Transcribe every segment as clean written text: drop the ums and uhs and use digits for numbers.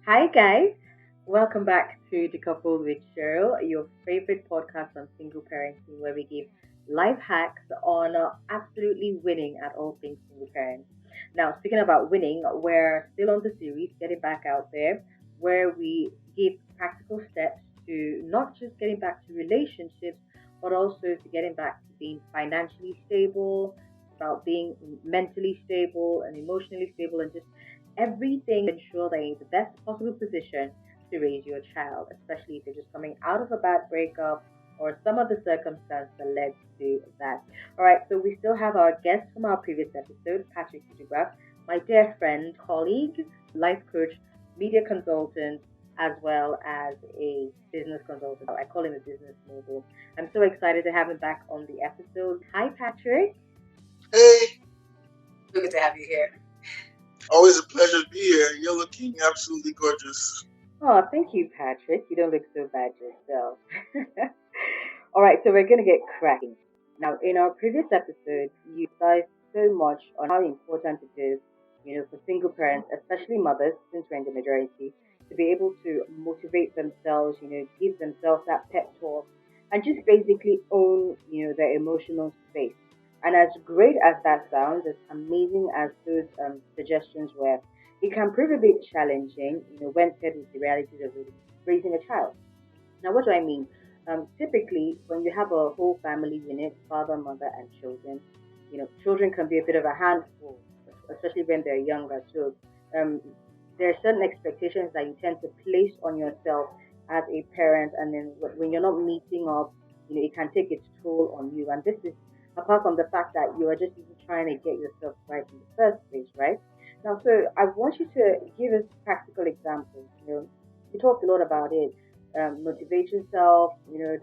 Hi, guys. Welcome back to Decoupled with Cheryl, your favorite podcast on single parenting, where we give life hacks on absolutely winning at all things single parents. Now, speaking about winning, we're still on the series, Getting Back Out There, where we give practical steps to not just getting back to relationships, but also to getting back to being financially stable, about being mentally stable and emotionally stable, and just everything to ensure they're in the best possible position to raise your child, especially if you're just coming out of a bad breakup or some other circumstance that led to that. All right, so we still have our guest from our previous episode, Patrick Photograph, my dear friend, colleague, life coach, media consultant, as well as a business consultant. I call him a business mogul. I'm so excited to have him back on the episode. Hi, Patrick. Hey, So good to have you here. always a pleasure to be here. You're looking absolutely gorgeous. Oh, thank you, Patrick. You don't look so bad yourself. All right, so we're going to get cracking. Now, in our previous episode, you guys so much on how important it is, for single parents, especially mothers, since we're in the majority, to be able to motivate themselves, give themselves that pep talk, and just basically own, their emotional space. And as great as that sounds, as amazing as those suggestions were, it can prove a bit challenging, when paired with the realities of raising a child. Now, what do I mean? Typically, when you have a whole family unit, father, mother, and children, children can be a bit of a handful, especially when they're younger. So, um, there are certain expectations that you tend to place on yourself as a parent, and then when you're not meeting up, it can take its toll on you. And this is apart from the fact that you are just even trying to get yourself right in the first place, right? Now, so I want you to give us practical examples. You talked a lot about it. Motivate yourself,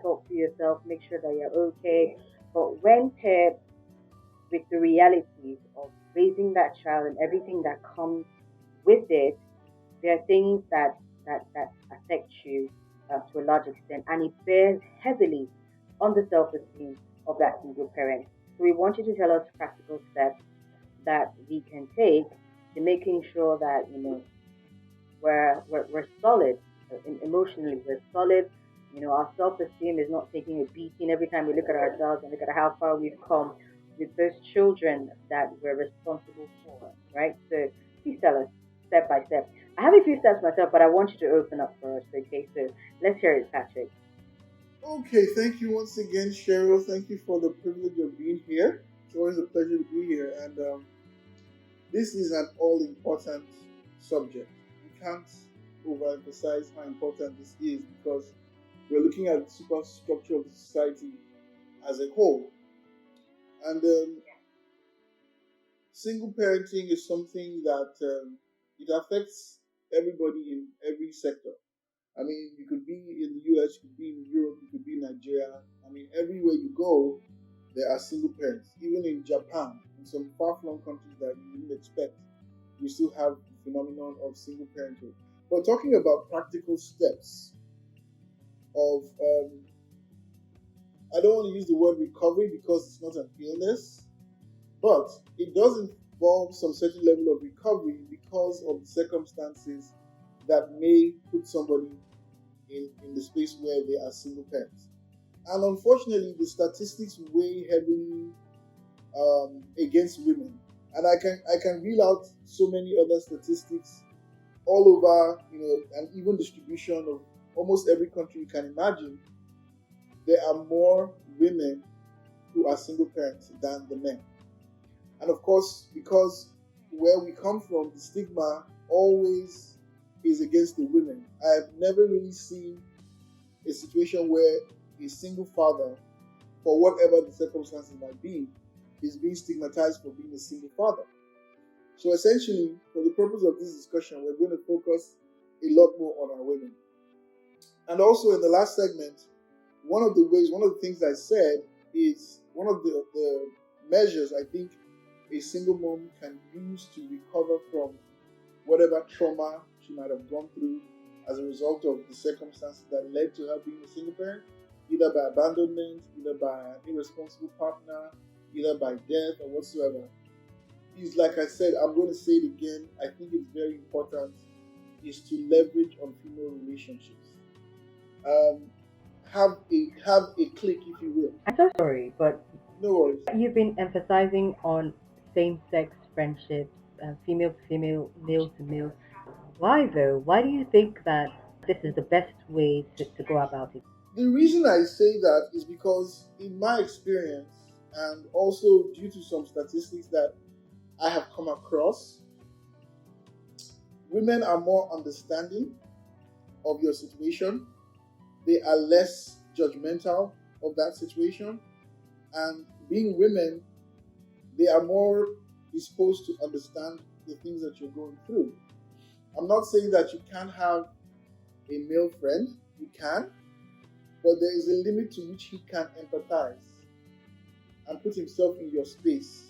talk to yourself, make sure that you're okay. But when paired with the realities of raising that child and everything that comes with it, there are things that affect you to a large extent, and it bears heavily on the self-esteem of that single parent. So we want you to tell us practical steps that we can take to making sure that we're solid emotionally. We're solid. Our self-esteem is not taking a beating every time we look at ourselves and look at how far we've come with those children that we're responsible for, right? So please tell us step by step. I have a few steps myself, but I want you to open up for us, okay? So let's hear it, Patrick. Okay, thank you once again, Cheryl. Thank you for the privilege of being here. It's always a pleasure to be here. And this is an all important subject. We can't overemphasize how important this is because we're looking at the superstructure of the society as a whole. And single parenting is something that it affects everybody in every sector. I mean, you could be in the US, you could be in Europe, you could be in Nigeria. I mean, everywhere you go, there are single parents. Even in Japan, in some far-flung countries that you wouldn't expect, we still have the phenomenon of single parenthood. But talking about practical steps of, I don't want to use the word recovery because it's not an illness, but it does involve some certain level of recovery because of the circumstances that may put somebody in the space where they are single parents. And unfortunately, the statistics weigh heavily against women. And I can reel out so many other statistics all over, and even distribution of almost every country you can imagine. There are more women who are single parents than the men. And of course, because where we come from, the stigma always is against the women. I've never really seen a situation where a single father, for whatever the circumstances might be, is being stigmatized for being a single father. So essentially, for the purpose of this discussion, we're going to focus a lot more on our women. And also in the last segment, one of the things I said is one of the measures I think a single mom can use to recover from whatever trauma she might have gone through as a result of the circumstances that led to her being a single parent, either by abandonment, either by an irresponsible partner, either by death or whatsoever. Is, like I said, I'm going to say it again, I think it's very important is to leverage on female relationships. Um, have a click, if you will. I'm so sorry, but No worries. you've been emphasizing on same-sex friendships, female to female, male to male. Why though? Why do you think that this is the best way to go about it? The reason I say that is because, in my experience, and also due to some statistics that I have come across, women are more understanding of your situation. They are less judgmental of that situation. And being women, they are more disposed to understand the things that you're going through. I'm not saying that you can't have a male friend, you can, but there is a limit to which he can empathize and put himself in your space,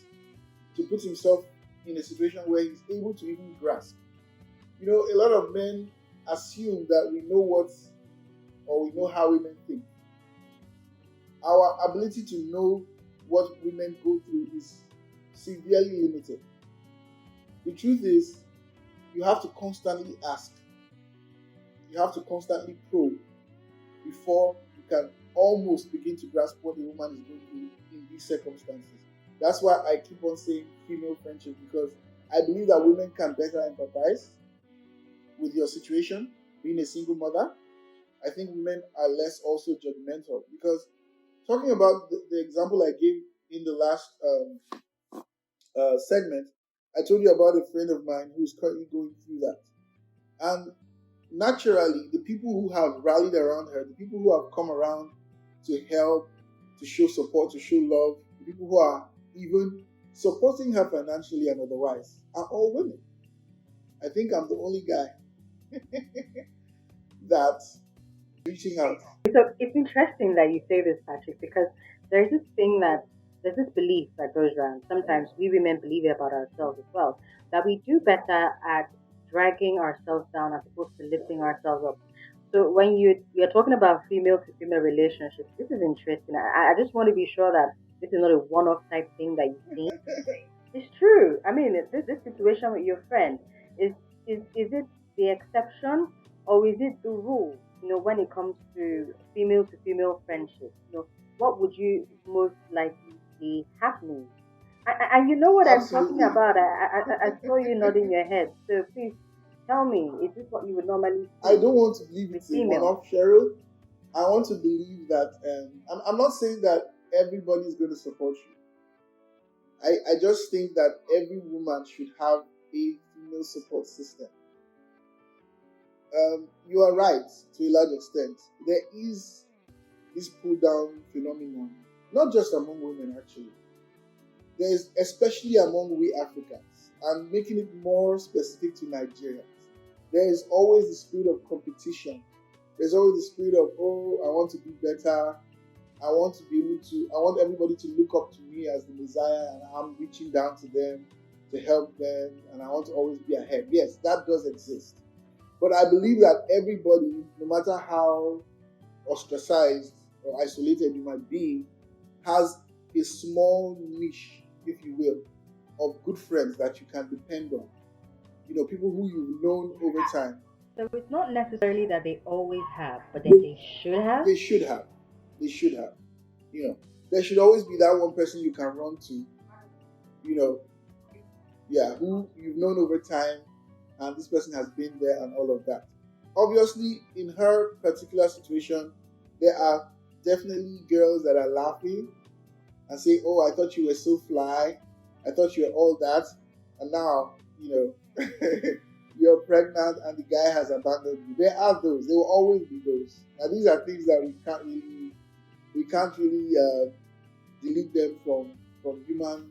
to put himself in a situation where he's able to even grasp. You know, a lot of men assume that we know what, or we know how women think. Our ability to know what women go through is severely limited. The truth is, you have to constantly ask, you have to constantly probe before you can almost begin to grasp what a woman is going through in these circumstances. That's why I keep on saying female friendship, because I believe that women can better empathize with your situation, being a single mother. I think women are less also judgmental, because talking about the example I gave in the last segment, I told you about a friend of mine who is currently going through that. And naturally, the people who have rallied around her, the people who have come around to help, to show support, to show love, the people who are even supporting her financially and otherwise, are all women. I think I'm the only guy that's reaching out. So it's interesting that you say this, Patrick, because there's this thing that there's this belief that goes around. Sometimes we women believe it about ourselves as well, that we do better at dragging ourselves down as opposed to lifting ourselves up. So when you're talking about female to female relationships, this is interesting. I just want to be sure that this is not a one-off type thing that you've seen. It's true. I mean, this situation with your friend is is it the exception or is it the rule? You know, when it comes to female friendship, you know, what would you most likely see happening? And you know what I'm talking Absolutely. about. I saw you nodding your head. So please tell me, is this what you would normally I see don't want to believe with it's a females? one-off, Cheryl. I want to believe that. I'm not saying that everybody is going to support you. I just think that every woman should have a female support system. You are right to a large extent. There is this pull down phenomenon, not just among women actually. There is especially among we Africans, and making it more specific to Nigerians. There is always the spirit of competition. There's always the spirit of, oh, I want to be better. I want to be able to, I want everybody to look up to me as the Messiah, and I'm reaching down to them to help them, and I want to always be ahead. Yes, that does exist. But I believe that everybody, no matter how ostracized or isolated you might be, has a small niche, if you will, of good friends that you can depend on. You know, people who you've known over time. So it's not necessarily that they always have, but then they should have. They should have. They should have. You know, there should always be that one person you can run to, you know, yeah, who you've known over time, and this person has been there and all of that. Obviously, in her particular situation, there are definitely girls that are laughing and say, "Oh, I thought you were so fly. I thought you were all that, and now, you know, you're pregnant and the guy has abandoned you." There are those. There will always be those. Now, these are things that we can't really delete them from human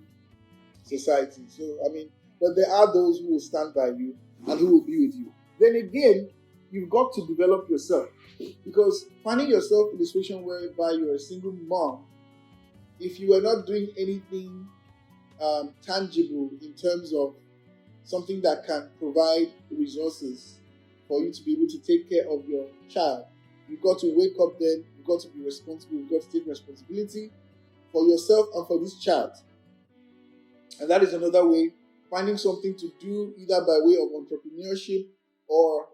society. So, I mean, but there are those who will stand by you and who will be with you. Then again, you've got to develop yourself, because finding yourself in a situation whereby you're a single mom, if you are not doing anything tangible in terms of something that can provide resources for you to be able to take care of your child, you've got to wake up then, you've got to be responsible, you've got to take responsibility for yourself and for this child. And that is another way, finding something to do either by way of entrepreneurship or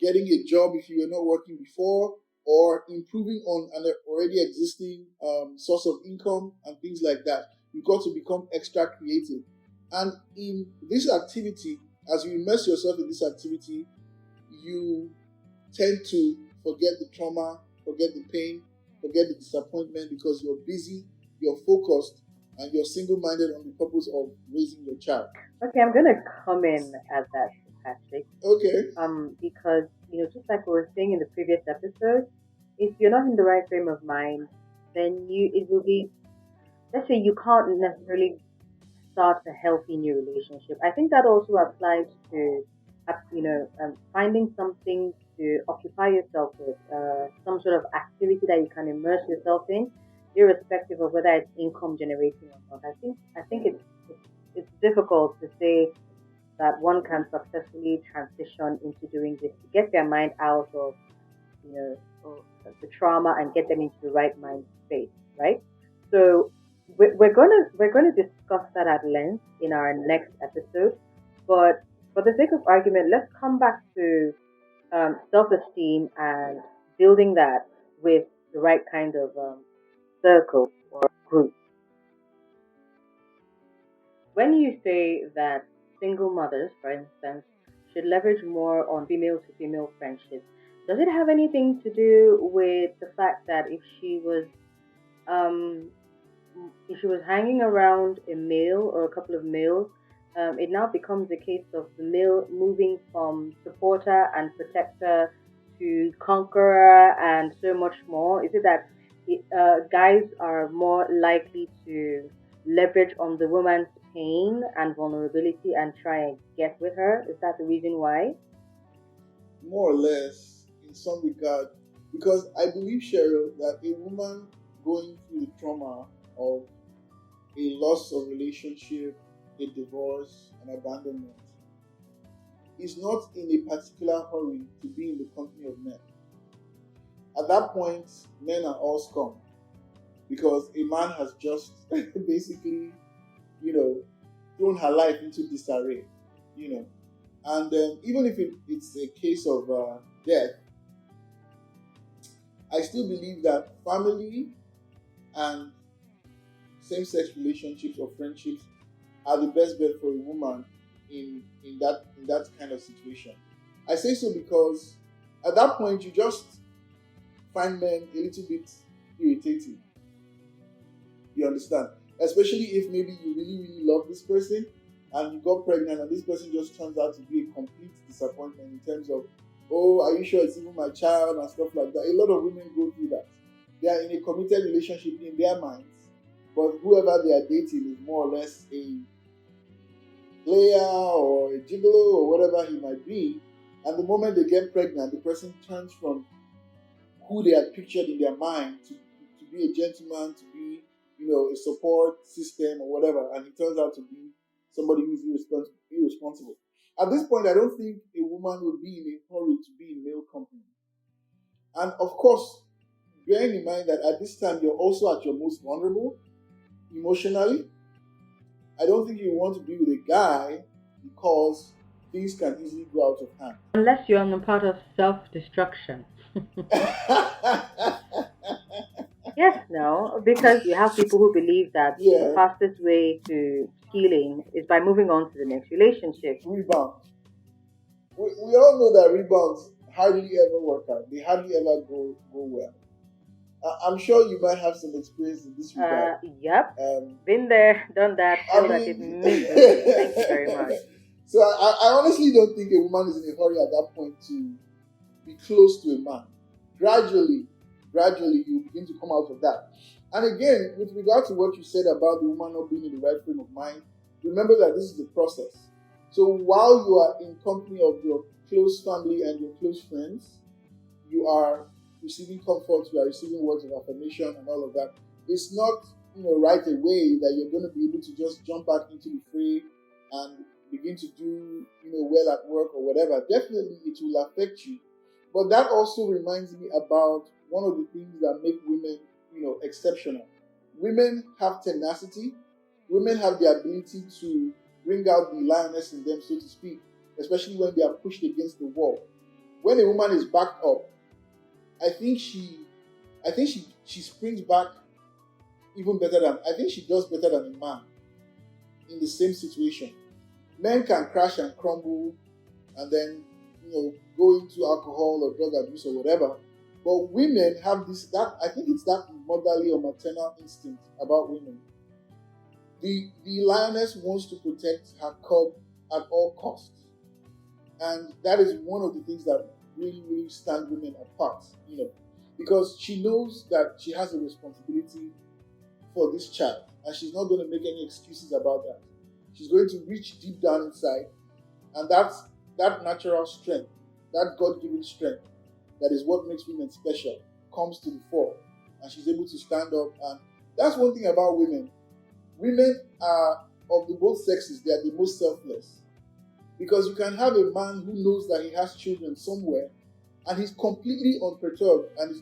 getting a job if you were not working before, or improving on an already existing source of income and things like that. You've got to become extra creative. And in this activity, as you immerse yourself in this activity, you tend to forget the trauma, forget the pain, forget the disappointment, because you're busy, you're focused, and you're single-minded on the purpose of raising your child. Okay, I'm gonna come in at that, Patrick. Okay. Because just like we were saying in the previous episode, if you're not in the right frame of mind, then it will be, let's say, you can't necessarily start a healthy new relationship. I think that also applies to, finding something to occupy yourself with, some sort of activity that you can immerse yourself in, irrespective of whether it's income generating or not. I think it's difficult to say that one can successfully transition into doing this to get their mind out of you know the trauma and get them into the right mind space, right? So we're gonna discuss that at length in our next episode. But for the sake of argument, let's come back to self-esteem and building that with the right kind of circle or group. When you say that single mothers, for instance, should leverage more on female to female friendships, does it have anything to do with the fact that um, if she was hanging around a male or a couple of males, it now becomes a case of the male moving from supporter and protector to conqueror and so much more? Is it that guys are more likely to leverage on the woman's pain and vulnerability and try and get with her? Is that the reason why? More or less, in some regard, because I believe, Cheryl, that a woman going through the trauma of a loss of relationship, a divorce, an abandonment, is not in a particular hurry to be in the company of men. At that point, men are all scum, because a man has just basically, thrown her life into disarray, and even if it's a case of death, I still believe that family and same-sex relationships or friendships are the best bet for a woman in that kind of situation. I say so because at that point you just find men a little bit irritating. You understand? Especially if maybe you really, really love this person and you got pregnant and this person just turns out to be a complete disappointment in terms of, oh, are you sure it's even my child and stuff like that. A lot of women go through that. They are in a committed relationship in their minds, but whoever they are dating is more or less a player or a gigolo or whatever he might be. And the moment they get pregnant, the person turns from who they had pictured in their mind to be a gentleman, to be, a support system or whatever, and he turns out to be somebody who's irresponsible. At this point, I don't think a woman would be in a hurry to be in male company. And of course, bearing in mind that at this time you're also at your most vulnerable emotionally, I don't think you want to be with a guy because things can easily go out of hand. Unless you're on the part of self-destruction. Yes, no, because you have people who believe that the fastest way to healing is by moving on to the next relationship. Rebound. We all know that rebounds hardly ever work out. They hardly ever go well. I'm sure you might have some experience in this regard. Yep. Been there, done that, feel that it means thank you very much. So I honestly don't think a woman is in a hurry at that point to be close to a man. Gradually you begin to come out of that. And again, with regard to what you said about the woman not being in the right frame of mind, remember that this is the process. So while you are in company of your close family and your close friends, you are receiving comfort, you are receiving words of affirmation and all of that. It's not, right away that you're going to be able to just jump back into the fray and begin to do, well at work or whatever. Definitely it will affect you. But that also reminds me about one of the things that make women, exceptional. Women have tenacity. Women have the ability to bring out the lioness in them, so to speak, especially when they are pushed against the wall. when a woman is backed up, I think she springs back even better than I think she does better than a man in the same situation. Men can crash and crumble and then go into alcohol or drug abuse or whatever. But women have that I think it's that motherly or maternal instinct about women. The lioness wants to protect her cub at all costs. And that is one of the things that really, really stand women apart, because she knows that she has a responsibility for this child, and she's not going to make any excuses about that. She's going to reach deep down inside, and that natural strength, that God-given strength, that is what makes women special, comes to the fore, and she's able to stand up. And that's one thing about women. Women are, of the both sexes, they are the most selfless. Because you can have a man who knows that he has children somewhere, and he's completely unperturbed, and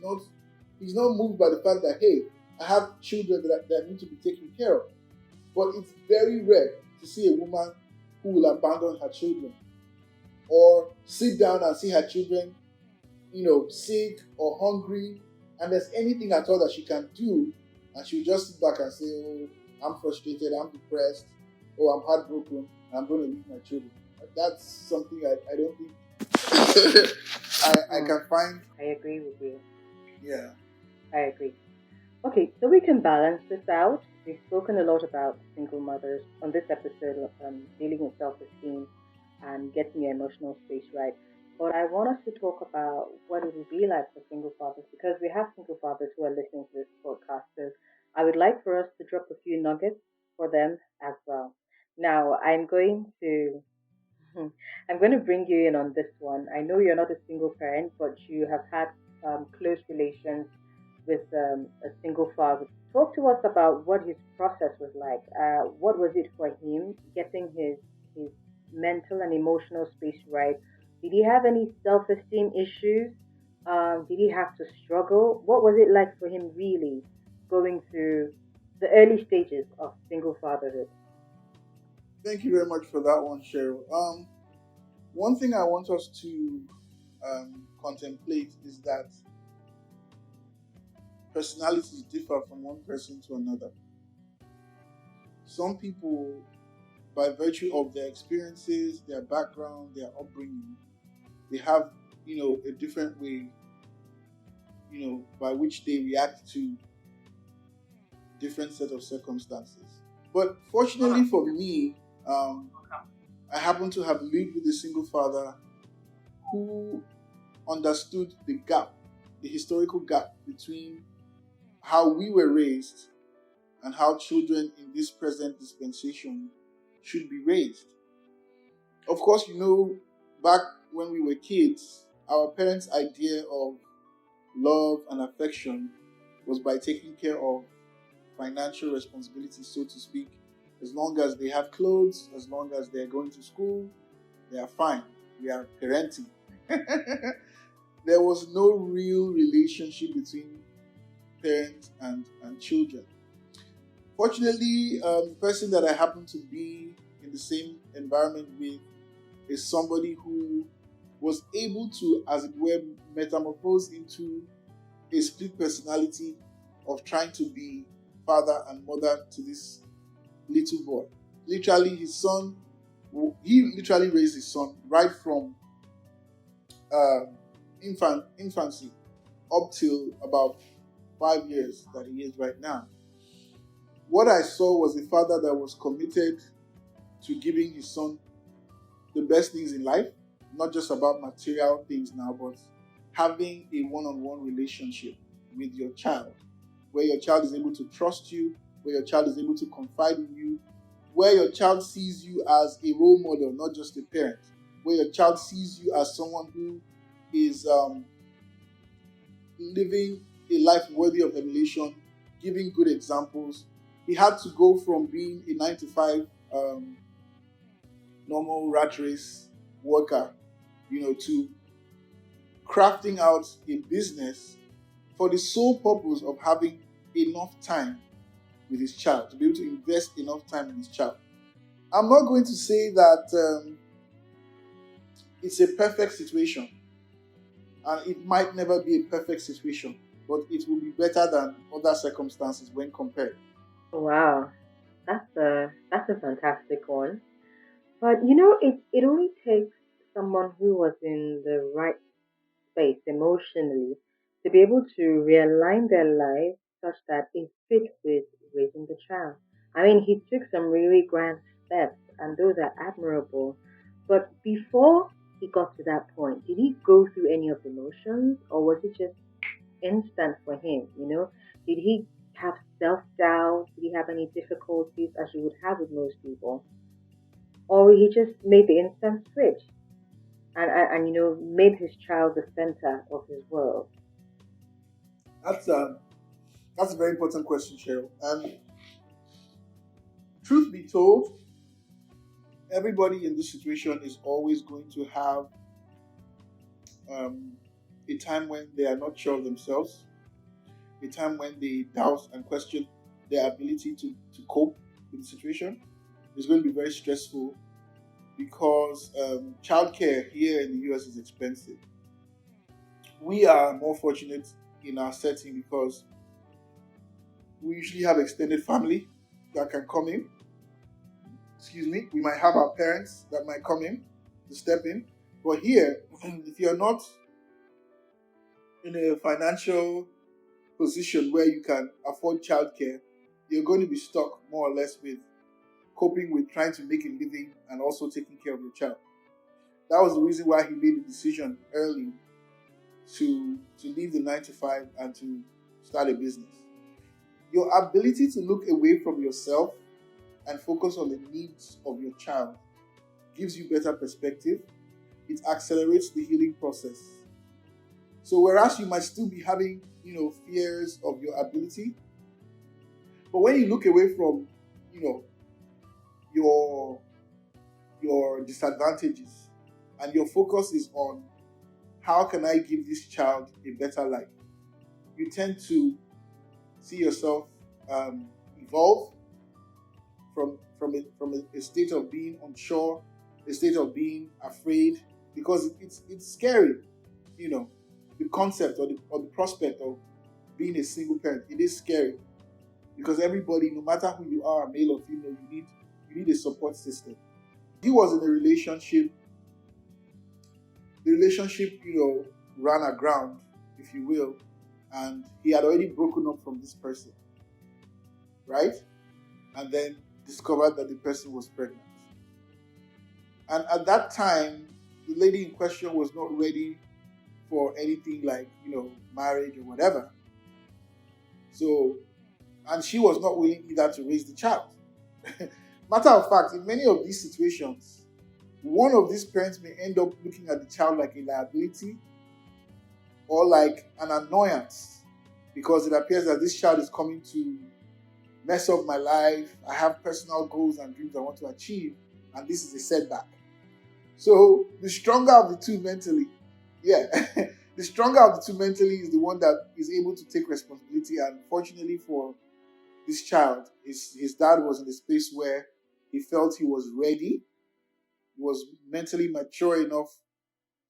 he's not moved by the fact that, hey, I have children that need to be taken care of. But it's very rare to see a woman who will abandon her children or sit down and see her children, sick or hungry, and there's anything at all that she can do, and she'll just sit back and say, oh, I'm frustrated, I'm depressed, oh, I'm heartbroken, and I'm going to leave my children. That's something I don't think I can find. I agree with you. Yeah. I agree. Okay, so we can balance this out. We've spoken a lot about single mothers on this episode, dealing with self-esteem and getting your emotional space right. But I want us to talk about what it would be like for single fathers, because we have single fathers who are listening to this podcast. So I would like for us to drop a few nuggets for them as well. Now, I'm going to bring you in on this one. I know you're not a single parent, but you have had close relations with a single father. Talk to us about what his process was like. What was it for him getting his mental and emotional space right? Did he have any self-esteem issues? Did he have to struggle? What was it like for him really going through the early stages of single fatherhood? Thank you very much for that one, Cheryl. One thing I want us to contemplate is that personalities differ from one person to another. Some people, by virtue of their experiences, their background, their upbringing, they have, a different way, by which they react to different set of circumstances. But fortunately for me, I happen to have lived with a single father who understood the historical gap between how we were raised and how children in this present dispensation should be raised. Of course, back when we were kids, our parents' idea of love and affection was by taking care of financial responsibilities, so to speak. As long as they have clothes, as long as they're going to school, they are fine. We are parenting. There was no real relationship between parents and children. Fortunately, the person that I happen to be in the same environment with is somebody who was able to, as it were, metamorphose into a split personality of trying to be father and mother to this little boy. Literally, he literally raised his son right from infancy up till about 5 years that he is right now. What I saw was a father that was committed to giving his son the best things in life, not just about material things now, but having a one-on-one relationship with your child, where your child is able to trust you, where your child is able to confide in you, where your child sees you as a role model, not just a parent, where your child sees you as someone who is living a life worthy of emulation, giving good examples. He had to go from being a 9 to 5 normal rat race worker, to crafting out a business for the sole purpose of having enough time with his child, to be able to invest enough time in his child. I'm not going to say that it's a perfect situation, And it might never be a perfect situation, but it will be better than other circumstances when compared. Wow, that's a fantastic one. But it only takes someone who was in the right space emotionally to be able to realign their life such that it fits with raising the child. I mean, he took some really grand steps, and those are admirable. But before he got to that point, did he go through any of the motions, or was it just instant for him? Did he have self doubt? Did he have any difficulties, as you would have with most people, or he just made the instant switch and made his child the center of his world? That's um that's a very important question, Cheryl. And truth be told, everybody in this situation is always going to have um, a time when they are not sure of themselves, a time when they doubt and question their ability to cope with the situation. It's going to be very stressful because childcare here in the US is expensive. We are more fortunate in our setting because we usually have extended family that can come in. Excuse me, we might have our parents that might come in to step in. But here, if you're not in a financial position where you can afford childcare, you're going to be stuck more or less with coping with trying to make a living and also taking care of your child. That was the reason why he made the decision early to leave the 9 to 5 and to start a business. Your ability to look away from yourself and focus on the needs of your child gives you better perspective. It accelerates the healing process. So whereas you might still be having, fears of your ability, but when you look away from, your your disadvantages and your focus is on how can I give this child a better life, you tend to see yourself evolve from a state of being unsure, a state of being afraid, because it's scary, the concept or the prospect of being a single parent. It is scary because everybody, no matter who you are, male or female, you need a support system. He was in a relationship. The relationship, ran aground, if you will, and he had already broken up from this person, right? And then discovered that the person was pregnant. And at that time, the lady in question was not ready for anything like, marriage or whatever. So, and she was not willing either to raise the child. Matter of fact, in many of these situations, one of these parents may end up looking at the child like a liability or like an annoyance because it appears that this child is coming to mess up my life. I have personal goals and dreams I want to achieve, and this is a setback. So the stronger of the two mentally, yeah, the stronger of the two mentally is the one that is able to take responsibility. And fortunately for this child, his dad was in a space where he felt he was ready, he was mentally mature enough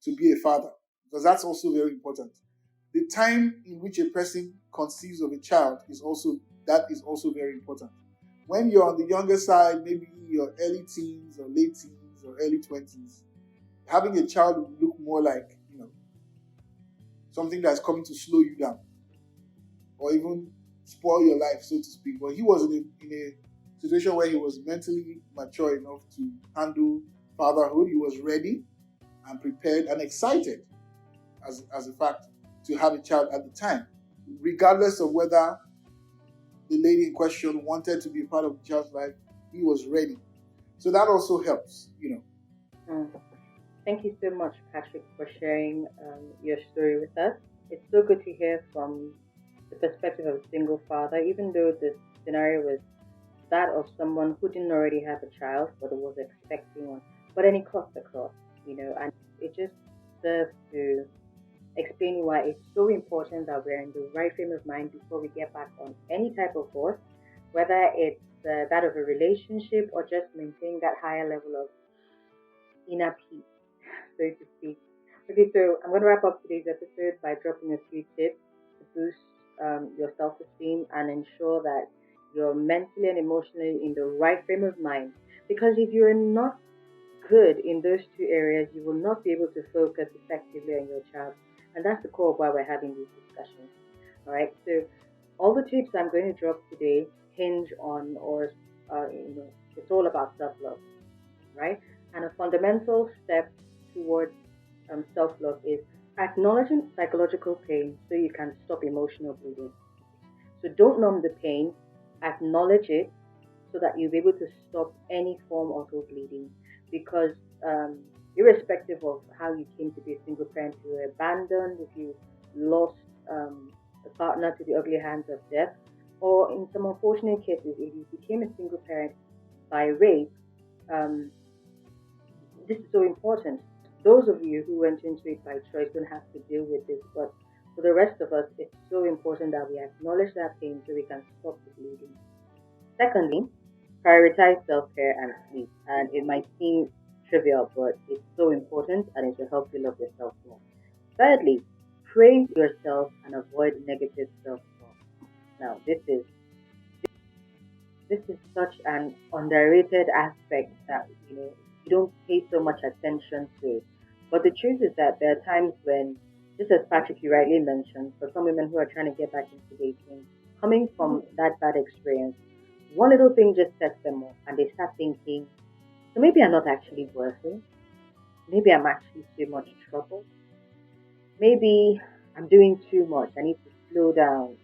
to be a father, because that's also very important. The time in which a person conceives of a child is also very important. When you're on the younger side, maybe your early teens or late teens or early 20s, having a child will look more like, something that's coming to slow you down or even spoil your life, so to speak. But he was in a situation where he was mentally mature enough to handle fatherhood. He was ready and prepared and excited, as a fact, to have a child at the time, regardless of whether the lady in question wanted to be a part of the child's life. He was ready. So that also helps. Mm. Thank you so much, Patrick, for sharing your story with us. It's so good to hear from the perspective of a single father, even though the scenario was that of someone who didn't already have a child but was expecting one. But then it crossed across, and it just serves to explain why it's so important that we're in the right frame of mind before we get back on any type of horse, whether it's that of a relationship or just maintaining that higher level of inner peace, so to speak. Okay, so I'm going to wrap up today's episode by dropping a few tips to boost your self esteem and ensure that you're mentally and emotionally in the right frame of mind. Because if you're not good in those two areas, you will not be able to focus effectively on your child. And that's the core of why we're having these discussions. All right. So all the tips I'm going to drop today hinge on, or it's all about self-love, right? And a fundamental step towards self-love is acknowledging psychological pain so you can stop emotional bleeding. So don't numb the pain, acknowledge it so that you'll be able to stop any form of bleeding. Because irrespective of how you came to be a single parent, if you were abandoned, if you lost a partner to the ugly hands of death, or in some unfortunate cases, if you became a single parent by rape, um, this is so important. Those of you who went into it by choice don't have to deal with this, but for the rest of us, it's so important that we acknowledge that pain so we can stop the bleeding. Secondly, prioritize self care and sleep. And it might seem trivial, but it's so important and it will help you love yourself more. Thirdly, praise yourself and avoid negative self talk. Now, this is such an underrated aspect that you don't pay so much attention to. But the truth is that there are times when, just as Patrick you rightly mentioned, for some women who are trying to get back into dating, coming from that bad experience, one little thing just sets them off, and they start thinking, so maybe I'm not actually worth it. Maybe I'm actually too much trouble. Maybe I'm doing too much. I need to slow down,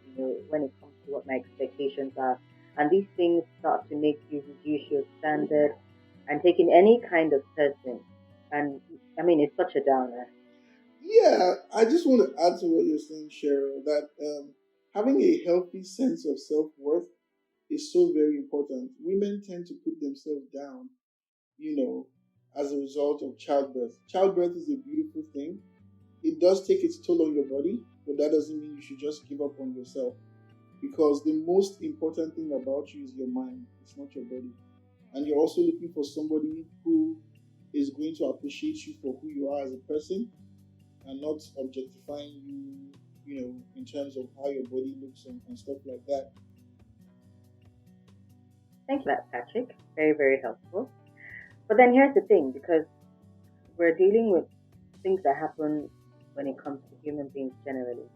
when it comes to what my expectations are. And these things start to make you reduce your standard and taking any kind of person. And I mean, it's such a downer. Yeah, I just want to add to what you're saying, Cheryl, that having a healthy sense of self worth is so very important. Women tend to put themselves down, you know, as a result of childbirth. Childbirth is a beautiful thing. It does take its toll on your body, but that doesn't mean you should just give up on yourself. Because the most important thing about you is your mind, it's not your body. And you're also looking for somebody who is going to appreciate you for who you are as a person and not objectifying you, in terms of how your body looks and stuff like that. Thank you for that, Patrick. Very, very helpful. But then here's the thing, because we're dealing with things that happen when it comes to human beings generally.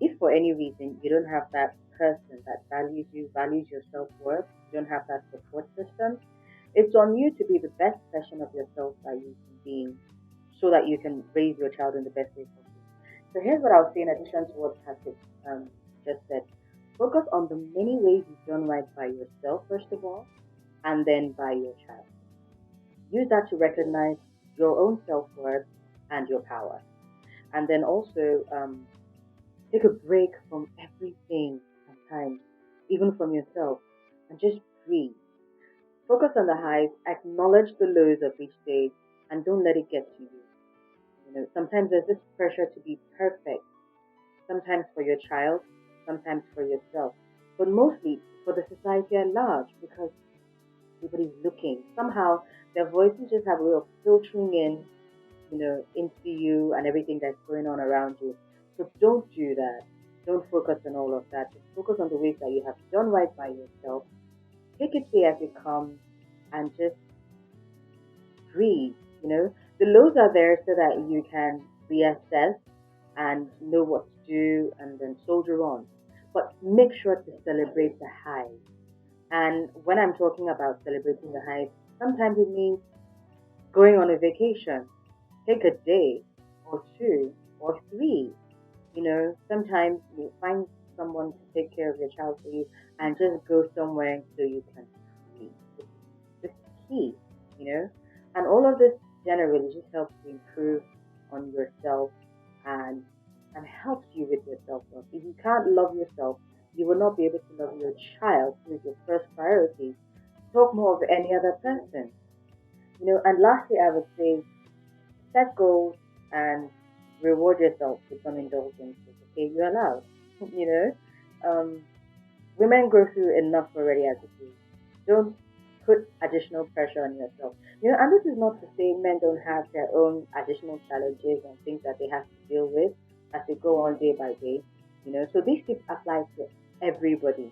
If for any reason you don't have that person that values you, values your self worth, you don't have that support system, it's on you to be the best version of yourself that you can be so that you can raise your child in the best way possible. So here's what I'll say in addition to what Patrick just said. Focus on the many ways you've done right by yourself, first of all, and then by your child. Use that to recognize your own self worth and your power. And then also take a break from everything sometimes, even from yourself, and just breathe. Focus on the highs, acknowledge the lows of each day, and don't let it get to you. Sometimes there's this pressure to be perfect, sometimes for your child, sometimes for yourself, but mostly for the society at large because everybody's looking. Somehow their voices just have a way of filtering in, into you and everything that's going on around you. So don't do that. Don't focus on all of that. Just focus on the ways that you have done right by yourself. Take it day as it comes and just breathe. The lows are there so that you can reassess and know what to do and then soldier on. But make sure to celebrate the highs. And when I'm talking about celebrating the highs, sometimes it means going on a vacation. Take a day or two or three. Sometimes you find someone to take care of your child for you and just go somewhere so you can breathe. It's key, you know. And all of this generally just helps to improve on yourself and and helps you with your self love. If you can't love yourself, you will not be able to love your child, who is your first priority. Talk more of any other person. And lastly I would say set goals and reward yourself with some indulgences. Okay, you're allowed. you know. Um Women go through enough already as it is. Don't put additional pressure on yourself. And this is not to say men don't have their own additional challenges and things that they have to deal with as they go on day by day. So these tips apply to everybody.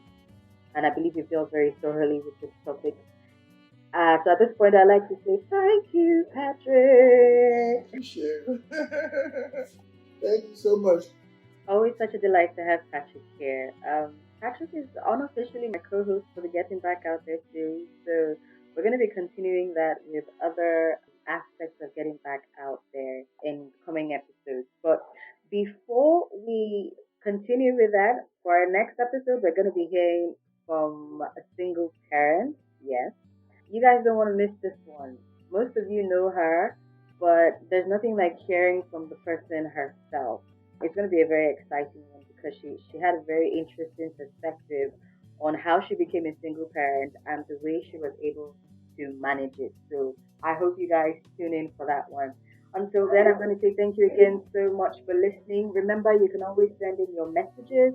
And I believe you've dealt very thoroughly with this topic. So at this point, I'd like to say thank you, Patrick. Thank you, Cheryl. Thank you so much. Always such a delight to have Patrick here. Patrick is unofficially my co-host for the Getting Back Out There series, so we're going to be continuing that with other aspects of getting back out there in coming episodes. But before we continue with that, for our next episode, we're going to be hearing from a single parent. Yes, you guys don't want to miss this one. Most of you know her, but there's nothing like hearing from the person herself. It's going to be a very exciting one because she had a very interesting perspective on how she became a single parent and the way she was able to manage it. So I hope you guys tune in for that one. Until then, I'm going to say thank you again so much for listening. Remember, you can always send in your messages.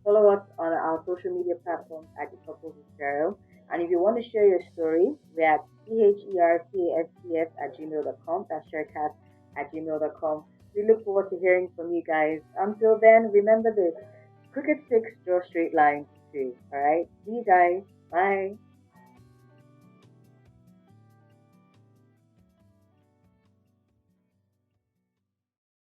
Follow us on our social media platforms at Decoupled with Cheryl. And if you want to share your story, we're at CHERCASTF@gmail.com. That's sharecast@gmail.com. We look forward to hearing from you guys. Until then, remember this: crooked sticks draw straight lines too. All right? See you guys. Bye.